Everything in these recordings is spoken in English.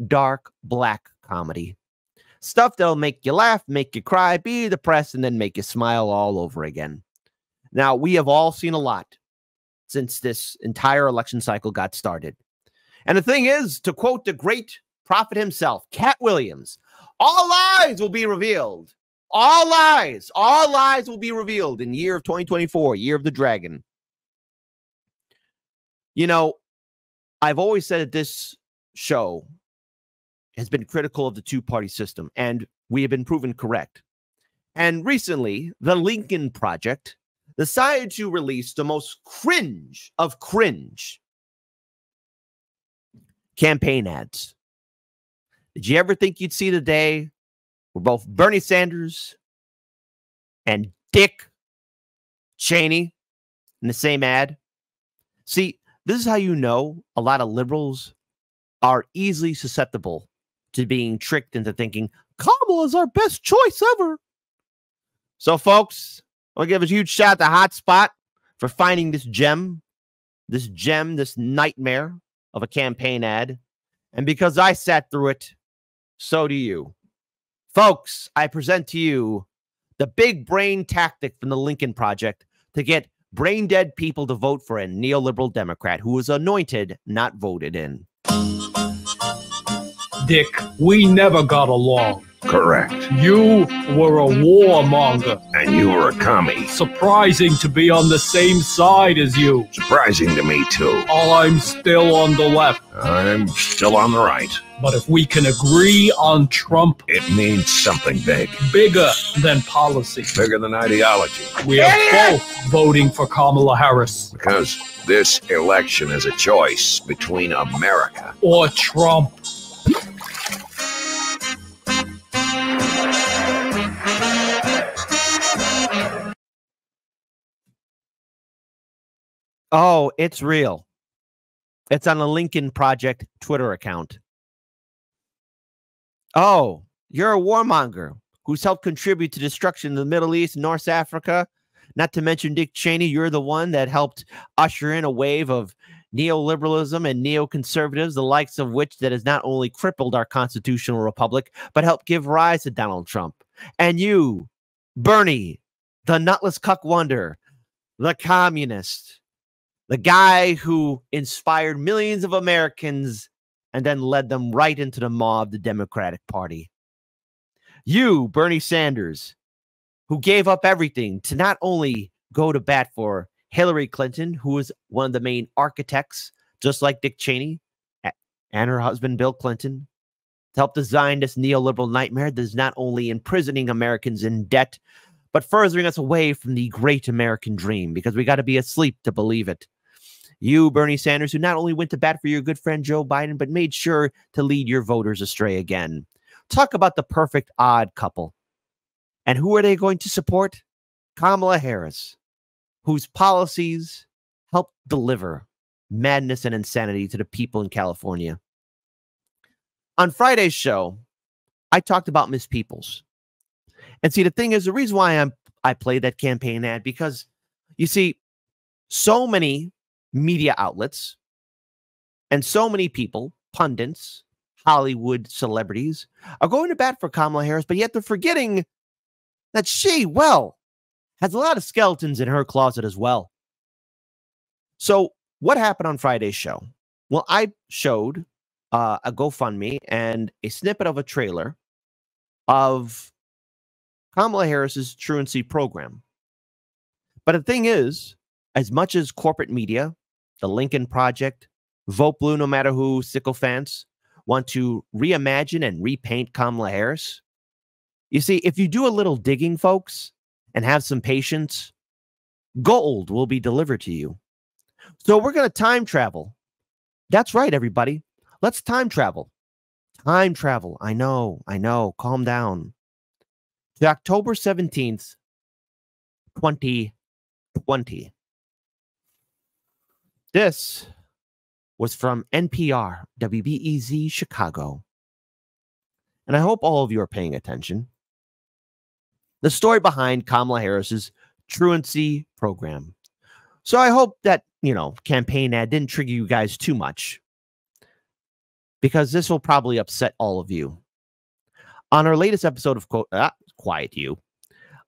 dark, black comedy. Stuff that'll make you laugh, make you cry, be depressed, and then make you smile all over again. Now, we have all seen a lot since this entire election cycle got started. And the thing is, to quote the great prophet himself, Cat Williams, all lies will be revealed. All lies will be revealed in the year of 2024, year of the dragon. You know, I've always said that this show has been critical of the two-party system, and we have been proven correct. And recently, the Lincoln Project decided to release the most cringe of cringe campaign ads. Did you ever think you'd see the day where both Bernie Sanders and Dick Cheney in the same ad? See, this is how you know a lot of liberals are easily susceptible to being tricked into thinking Kamala is our best choice ever. So, folks, I'll give a huge shout out to Hotspot for finding this gem, this nightmare of a campaign ad. And because I sat through it, so do you. Folks, I present to you the big brain tactic from the Lincoln Project to get brain-dead people to vote for a neoliberal Democrat who was anointed, not voted in. Dick, we never got along. Correct. You were a warmonger. And you were a commie. Surprising to be on the same side as you. Surprising to me, too. I'm still on the left. I'm still on the right. But if we can agree on Trump... It means something big. Bigger than policy. Bigger than ideology. We are both voting for Kamala Harris. Because this election is a choice between America... or Trump. Oh, it's real. It's on the Lincoln Project Twitter account. Oh, you're a warmonger who's helped contribute to destruction in the Middle East and North Africa. Not to mention Dick Cheney, you're the one that helped usher in a wave of neoliberalism and neoconservatives, the likes of which that has not only crippled our constitutional republic, but helped give rise to Donald Trump. And you, Bernie, the nutless cuck wonder, the communist, the guy who inspired millions of Americans and then led them right into the maw of the Democratic Party. You, Bernie Sanders, who gave up everything to not only go to bat for Hillary Clinton, who was one of the main architects, just like Dick Cheney and her husband, Bill Clinton, to help design this neoliberal nightmare that is not only imprisoning Americans in debt, but furthering us away from the great American dream, because we got to be asleep to believe it. You, Bernie Sanders, who not only went to bat for your good friend Joe Biden, but made sure to lead your voters astray again. Talk about the perfect odd couple. And who are they going to support? Kamala Harris, whose policies help deliver madness and insanity to the people in California. On Friday's show, I talked about Miss Peoples. And see, the thing is, the reason why I played that campaign ad, because, you see, so many media outlets and so many people, pundits, Hollywood celebrities, are going to bat for Kamala Harris, but yet they're forgetting that she, well, has a lot of skeletons in her closet as well. So what happened on Friday's show? Well, I showed a GoFundMe and a snippet of a trailer of Kamala Harris's truancy program. But the thing is, as much as corporate media, the Lincoln Project, Vote Blue No Matter Who, sycophants, want to reimagine and repaint Kamala Harris, you see, if you do a little digging, folks, and have some patience, gold will be delivered to you. So we're going to time travel. That's right, everybody. Let's time travel. Time travel. I know. Calm down. To October 17th, 2020. This was from NPR, WBEZ, Chicago. And I hope all of you are paying attention. The story behind Kamala Harris's truancy program. So I hope that, campaign ad didn't trigger you guys too much. because this will probably upset all of you. On our latest episode of Quiet You,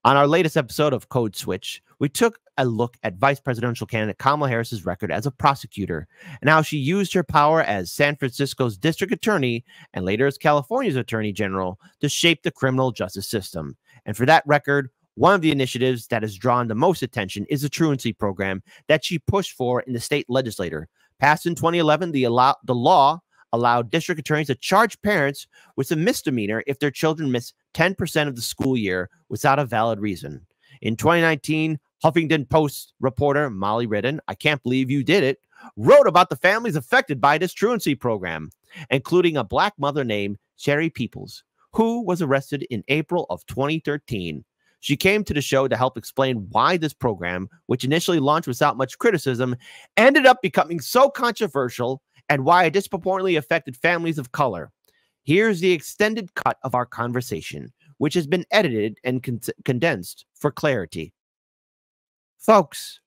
on our latest episode of Code Switch, we took a look at Vice Presidential candidate Kamala Harris's record as a prosecutor and how she used her power as San Francisco's district attorney and later as California's attorney general to shape the criminal justice system. And for that record, one of the initiatives that has drawn the most attention is the truancy program that she pushed for in the state legislature. Passed in 2011, the law allowed district attorneys to charge parents with a misdemeanor if their children miss 10% of the school year without a valid reason. In 2019, Huffington Post reporter Molly Ridden, I can't believe you did it, wrote about the families affected by this truancy program, including a black mother named Sherry Peoples, who was arrested in April of 2013. She came to the show to help explain why this program, which initially launched without much criticism, ended up becoming so controversial and why it disproportionately affected families of color. Here's the extended cut of our conversation, which has been edited and condensed for clarity. Folks,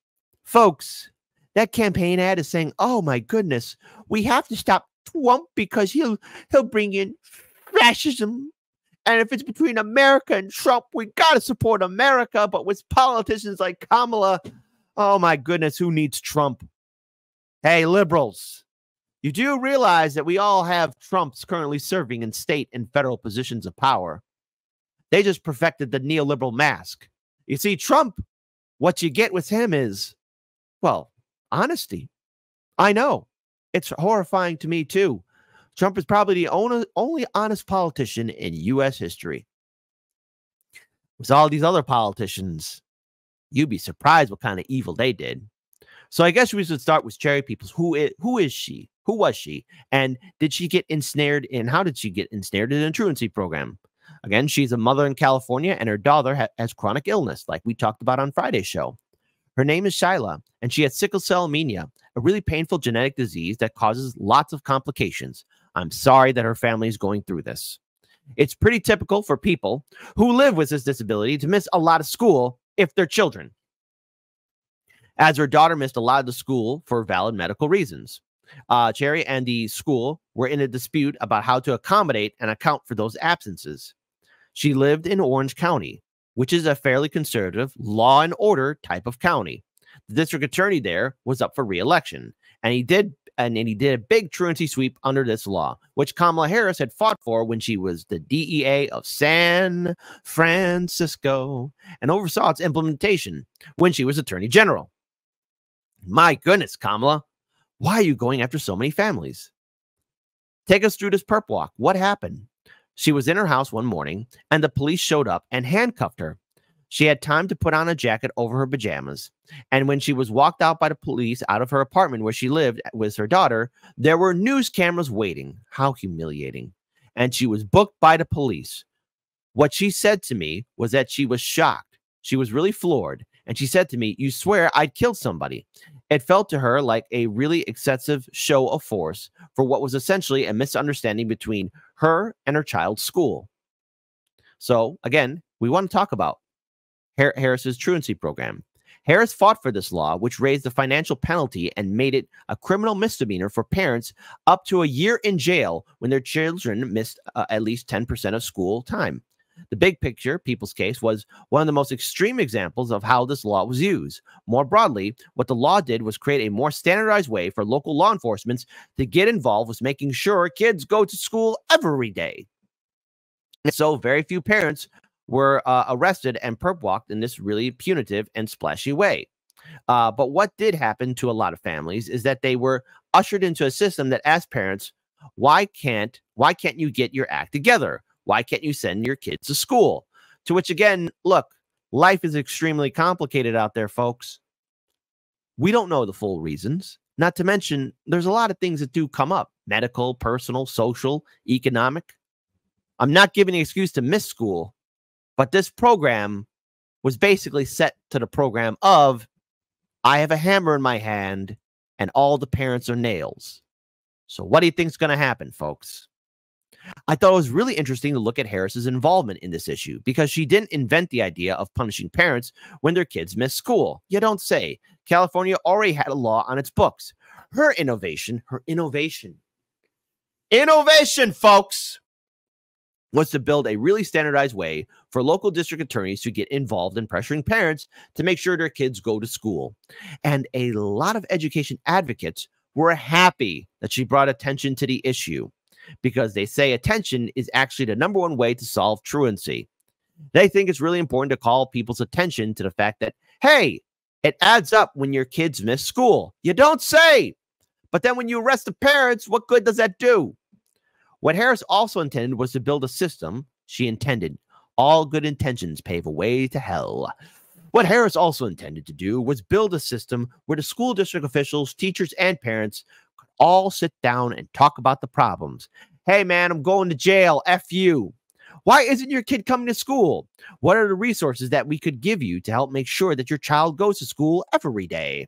that campaign ad is saying, oh my goodness, we have to stop Trump because he'll bring in fascism. And if it's between America and Trump, we got to support America. But with politicians like Kamala, oh my goodness, who needs Trump? Hey, liberals, you do realize that we all have Trumps currently serving in state and federal positions of power. They just perfected the neoliberal mask. You see, Trump, what you get with him is, well, honesty. I know. It's horrifying to me, too. Trump is probably the only honest politician in U.S. history. With all these other politicians, you'd be surprised what kind of evil they did. So I guess we should start with Sherry Peoples. Who is she? Who was she? And did she get ensnared in? How did she get ensnared in a truancy program? Again, she's a mother in California, and her daughter has chronic illness, like we talked about on Friday's show. Her name is Shyla, and she has sickle cell anemia, a really painful genetic disease that causes lots of complications. I'm sorry that her family is going through this. It's pretty typical for people who live with this disability to miss a lot of school if they're children, as her daughter missed a lot of the school for valid medical reasons. Cherry and the school were in a dispute about how to accommodate and account for those absences. She lived in Orange County, which is a fairly conservative law and order type of county. The district attorney there was up for re-election, and he did a big truancy sweep under this law, which Kamala Harris had fought for when she was the DEA of San Francisco and oversaw its implementation when she was attorney general. My goodness, Kamala, why are you going after so many families? Take us through this perp walk. What happened? She was in her house one morning, and the police showed up and handcuffed her. She had time to put on a jacket over her pajamas, and when she was walked out by the police out of her apartment where she lived with her daughter, there were news cameras waiting. How humiliating. And she was booked by the police. What she said to me was that she was shocked. She was really floored, and she said to me, "You swear I'd killed somebody." It felt to her like a really excessive show of force for what was essentially a misunderstanding between her and her child's school. So, again, we want to talk about Harris's truancy program. Harris fought for this law, which raised the financial penalty and made it a criminal misdemeanor for parents up to a year in jail when their children missed at least 10% of school time. The big picture, People's case, was one of the most extreme examples of how this law was used. More broadly, what the law did was create a more standardized way for local law enforcement to get involved with making sure kids go to school every day. And so very few parents were arrested and perp walked in this really punitive and splashy way. But what did happen to a lot of families is that they were ushered into a system that asked parents, why can't you get your act together? Why can't you send your kids to school? To which, again, look, life is extremely complicated out there, folks. We don't know the full reasons. Not to mention, there's a lot of things that do come up. Medical, personal, social, economic. I'm not giving an excuse to miss school, but this program was basically set to the program of, I have a hammer in my hand and all the parents are nails. So what do you think is going to happen, folks? I thought it was really interesting to look at Harris's involvement in this issue because she didn't invent the idea of punishing parents when their kids miss school. You don't say. California already had a law on its books. Her innovation innovation, folks, was to build a really standardized way for local district attorneys to get involved in pressuring parents to make sure their kids go to school. And a lot of education advocates were happy that she brought attention to the issue because they say attention is actually the number one way to solve truancy. They think it's really important to call people's attention to the fact that, hey, it adds up when your kids miss school. You don't say. But then when you arrest the parents, what good does that do? What Harris also intended was to build a system. She intended all good intentions pave a way to hell. What Harris also intended to do was build a system where the school district officials, teachers, and parents could all sit down and talk about the problems. Hey, man, I'm going to jail. F you. Why isn't your kid coming to school? What are the resources that we could give you to help make sure that your child goes to school every day?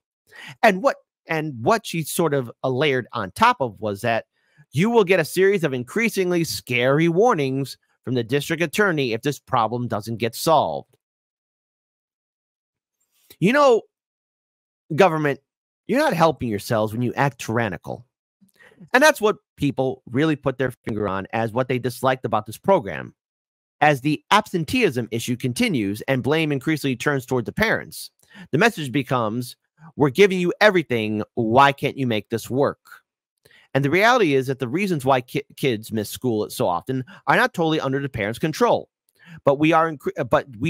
And what she sort of layered on top of was that you will get a series of increasingly scary warnings from the district attorney if this problem doesn't get solved. You know, government, you're not helping yourselves when you act tyrannical. And that's what people really put their finger on as what they disliked about this program. As the absenteeism issue continues and blame increasingly turns toward the parents, the message becomes, we're giving you everything. Why can't you make this work? And the reality is that the reasons why kids miss school so often are not totally under the parents' control, but we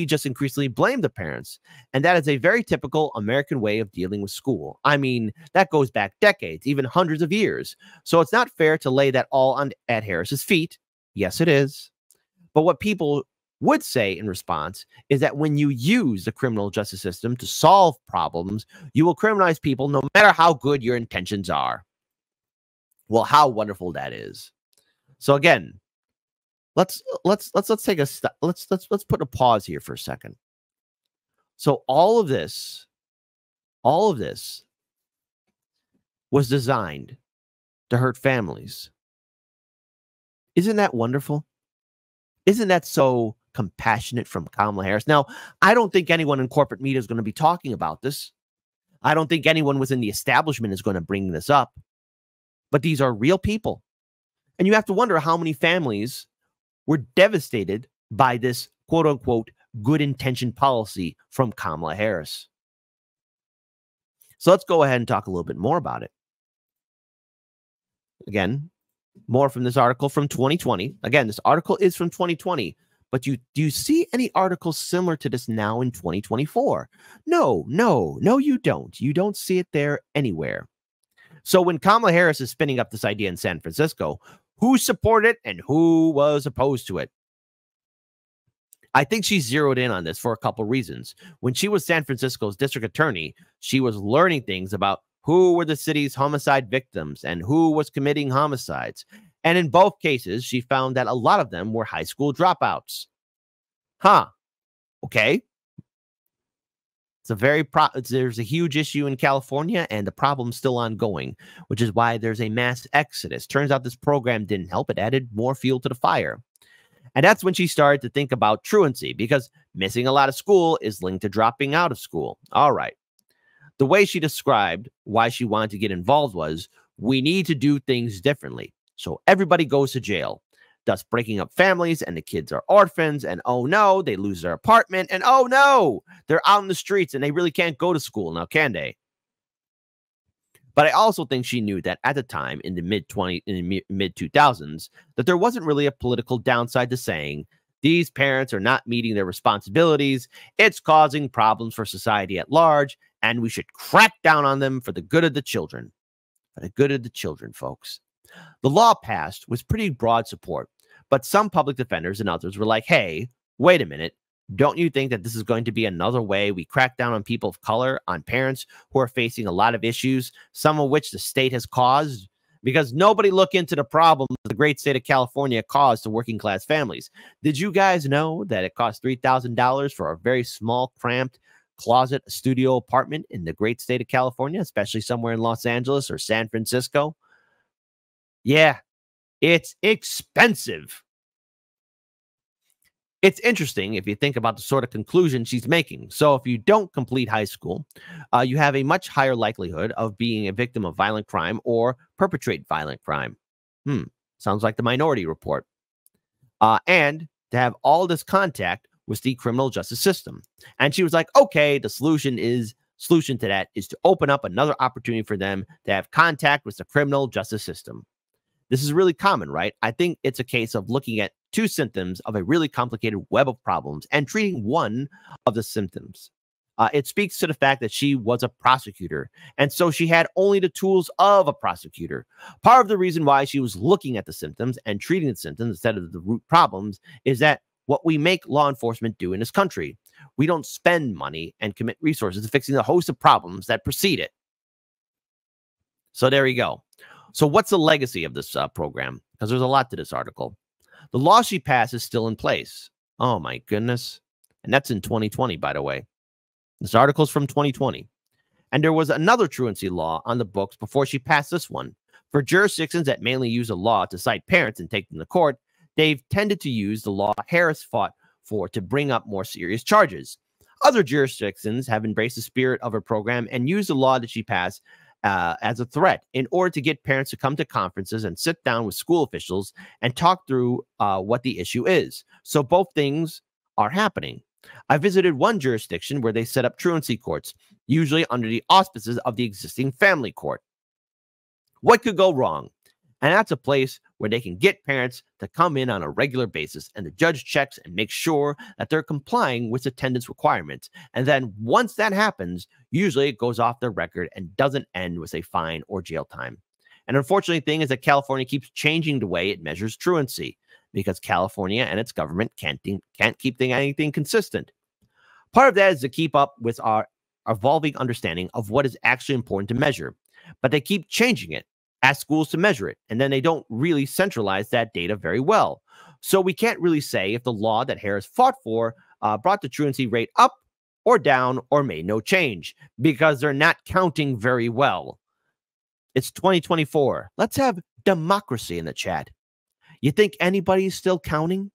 just increasingly blame the parents. And that is a very typical American way of dealing with school. I mean, that goes back decades, even hundreds of years. So it's not fair to lay that all at Harris's feet. Yes, it is. But what people would say in response is that when you use the criminal justice system to solve problems, you will criminalize people no matter how good your intentions are. Well, how wonderful that is. So again, let's take a let's put a pause here for a second. So all of this was designed to hurt families. Isn't that wonderful? Isn't that so compassionate from Kamala Harris? Now, I don't think anyone in corporate media is going to be talking about this. I don't think anyone within the establishment is going to bring this up. But these are real people. And you have to wonder how many families were devastated by this quote unquote good intention policy from Kamala Harris. So let's go ahead and talk a little bit more about it. Again, more from this article from 2020. Again, this article is from 2020. But do you see any articles similar to this now in 2024? No, you don't. You don't see it there anywhere. So when Kamala Harris is spinning up this idea in San Francisco, who supported it and who was opposed to it? I think she zeroed in on this for a couple reasons. When she was San Francisco's district attorney, she was learning things about who were the city's homicide victims and who was committing homicides. And in both cases, she found that a lot of them were high school dropouts. Okay. There's a huge issue in California, and the problem's still ongoing, which is why there's a mass exodus. Turns out this program didn't help. It added more fuel to the fire. And that's when she started to think about truancy, because missing a lot of school is linked to dropping out of school. All right. The way she described why she wanted to get involved was, we need to do things differently. So everybody goes to jail, thus breaking up families, and the kids are orphans, and oh no, they lose their apartment, and oh no, they're out in the streets and they really can't go to school now, can they? But I also think she knew that at the time in the mid 2000s that there wasn't really a political downside to saying these parents are not meeting their responsibilities. It's causing problems for society at large, and we should crack down on them for the good of the children. For the good of the children, folks. The law passed with pretty broad support, but some public defenders and others were like, hey, wait a minute. Don't you think that this is going to be another way we crack down on people of color, on parents who are facing a lot of issues, some of which the state has caused? Because nobody looked into the problems the great state of California caused to working class families. Did you guys know that it cost $3,000 for a very small, cramped closet studio apartment in the great state of California, especially somewhere in Los Angeles or San Francisco? Yeah, it's expensive. It's interesting if you think about the sort of conclusion she's making. So if you don't complete high school, you have a much higher likelihood of being a victim of violent crime or perpetrate violent crime. Sounds like the Minority Report. And to have all this contact with the criminal justice system. And she was like, okay, the solution to that is to open up another opportunity for them to have contact with the criminal justice system. This is really common, right? I think it's a case of looking at two symptoms of a really complicated web of problems and treating one of the symptoms. It speaks to the fact that she was a prosecutor, and so she had only the tools of a prosecutor. Part of the reason why she was looking at the symptoms and treating the symptoms instead of the root problems is that what we make law enforcement do in this country. We don't spend money and commit resources to fixing the host of problems that precede it. So there you go. So what's the legacy of this program? Because there's a lot to this article. The law she passed is still in place. Oh, my goodness. And that's in 2020, by the way. This article's from 2020. And there was another truancy law on the books before she passed this one. For jurisdictions that mainly use a law to cite parents and take them to court, they've tended to use the law Harris fought for to bring up more serious charges. Other jurisdictions have embraced the spirit of her program and used the law that she passed as a threat in order to get parents to come to conferences and sit down with school officials and talk through what the issue is. So both things are happening. I visited one jurisdiction where they set up truancy courts, usually under the auspices of the existing family court. What could go wrong? And that's a place where they can get parents to come in on a regular basis, and the judge checks and makes sure that they're complying with attendance requirements. And then once that happens, usually it goes off their record and doesn't end with a fine or jail time. And unfortunately, the thing is that California keeps changing the way it measures truancy because California and its government can't keep anything consistent. Part of that is to keep up with our evolving understanding of what is actually important to measure, but they keep changing it. Ask schools to measure it, and then they don't really centralize that data very well. So we can't really say if the law that Harris fought for brought the truancy rate up or down or made no change because they're not counting very well. It's 2024. Let's have democracy in the chat. You think anybody's still counting?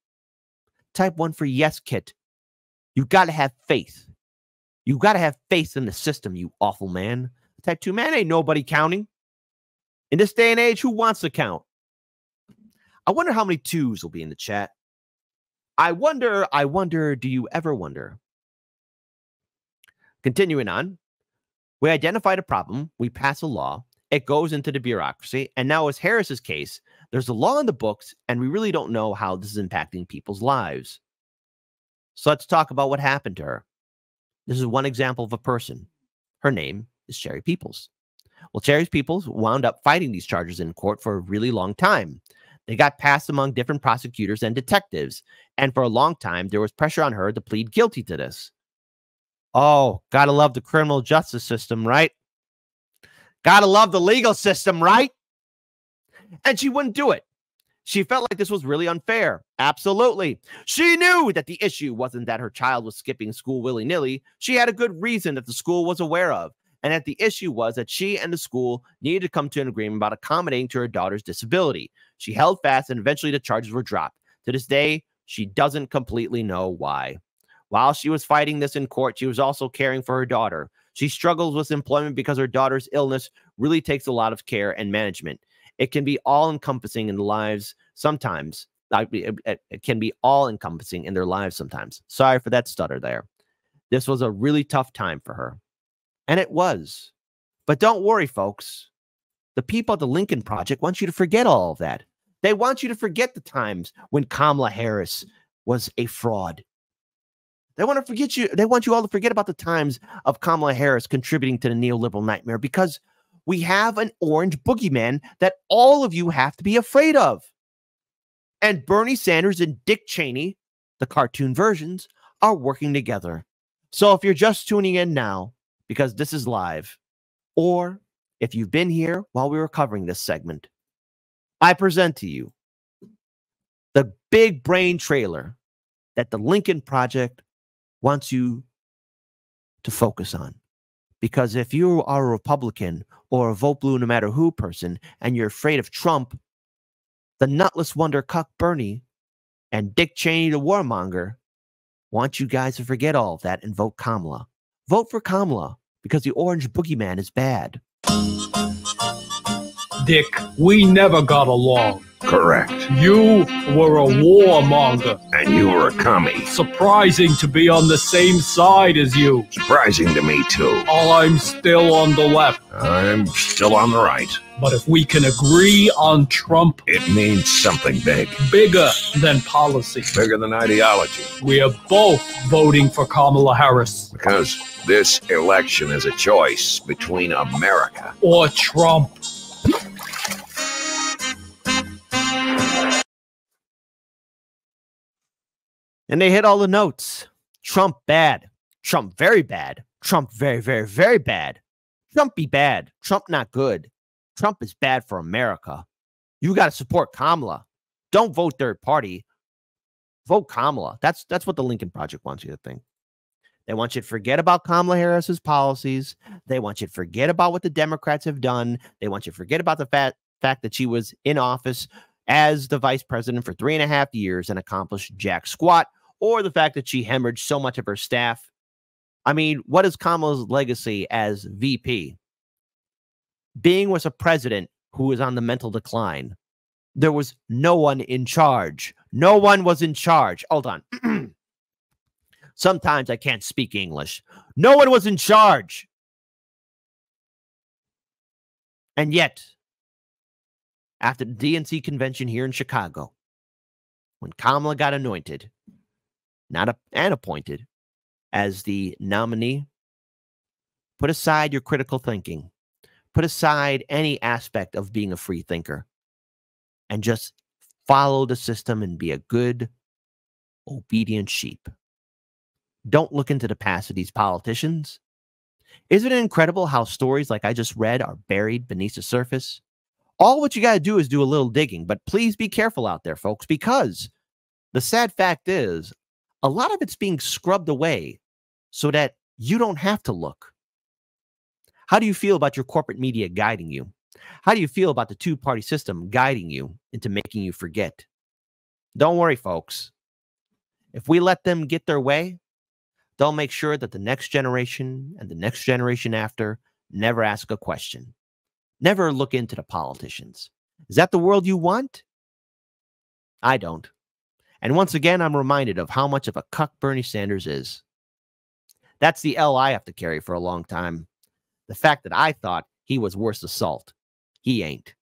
Type 1 for yes, Kit. You got to have faith. You got to have faith in the system, you awful man. Type 2, man, ain't nobody counting. In this day and age, who wants to count? I wonder how many 2s will be in the chat. I wonder, do you ever wonder? Continuing on, we identified a problem, we pass a law, it goes into the bureaucracy, and now as Harris's case, there's a law in the books, and we really don't know how this is impacting people's lives. So let's talk about what happened to her. This is one example of a person. Her name is Cherry Peoples. Well, Cherry Peoples wound up fighting these charges in court for a really long time. They got passed among different prosecutors and detectives, and for a long time, there was pressure on her to plead guilty to this. Oh, gotta love the criminal justice system, right? Gotta love the legal system, right? And she wouldn't do it. She felt like this was really unfair. Absolutely. She knew that the issue wasn't that her child was skipping school willy-nilly. She had a good reason that the school was aware of. And that the issue was that she and the school needed to come to an agreement about accommodating to her daughter's disability. She held fast, and eventually the charges were dropped. To this day, she doesn't completely know why. While she was fighting this in court, she was also caring for her daughter. She struggles with employment because her daughter's illness really takes a lot of care and management. It can be all-encompassing in the lives sometimes. It can be all-encompassing in their lives sometimes. Sorry for that stutter there. This was a really tough time for her. And it was. But don't worry, folks. The people at the Lincoln Project want you to forget all of that. They want you to forget the times when Kamala Harris was a fraud. They want you all to forget about the times of Kamala Harris contributing to the neoliberal nightmare, because we have an orange boogeyman that all of you have to be afraid of. And Bernie Sanders and Dick Cheney, the cartoon versions, are working together. So if you're just tuning in now, because this is live, or if you've been here while we were covering this segment, I present to you the big brain trailer that the Lincoln Project wants you to focus on. Because if you are a Republican or a vote blue no matter who person, and you're afraid of Trump, the nutless wonder cuck Bernie and Dick Cheney the warmonger want you guys to forget all of that and vote Kamala. Vote for Kamala, because the orange boogeyman is bad. Dick, we never got along. Correct. You were a warmonger. And you were a commie. Surprising to be on the same side as you. Surprising to me, too. I'm still on the left. I'm still on the right. But if we can agree on Trump, It means something big. bigger than policy, Bigger than ideology. we are both voting for Kamala Harris Because this election is a choice between America. or Trump. And they hit all the notes. Trump bad. Trump very bad. Trump very, very, very bad. Trump be bad. Trump not good. Trump is bad for America. You got to support Kamala. Don't vote third party. Vote Kamala. That's what the Lincoln Project wants you to think. They want you to forget about Kamala Harris's policies. They want you to forget about what the Democrats have done. They want you to forget about the fact that she was in office as the vice president for 3.5 years and accomplished jack squat, or the fact that she hemorrhaged so much of her staff. I mean, what is Kamala's legacy as VP? Being was a president who was on the mental decline. There was no one in charge. No one was in charge. Hold on. Sometimes I can't speak English. No one was in charge. And yet, after the DNC convention here in Chicago, when Kamala got anointed, and appointed as the nominee, put aside your critical thinking. Put aside any aspect of being a free thinker and just follow the system and be a good, obedient sheep. Don't look into the past of these politicians. Isn't it incredible how stories like I just read are buried beneath the surface? All what you got to do is do a little digging, but please be careful out there, folks, because the sad fact is a lot of it's being scrubbed away so that you don't have to look. How do you feel about your corporate media guiding you? How do you feel about the two-party system guiding you into making you forget? Don't worry, folks. If we let them get their way, they'll make sure that the next generation and the next generation after never ask a question. Never look into the politicians. Is that the world you want? I don't. And once again, I'm reminded of how much of a cuck Bernie Sanders is. That's the L I have to carry for a long time. The fact that I thought he was worse assault. He ain't.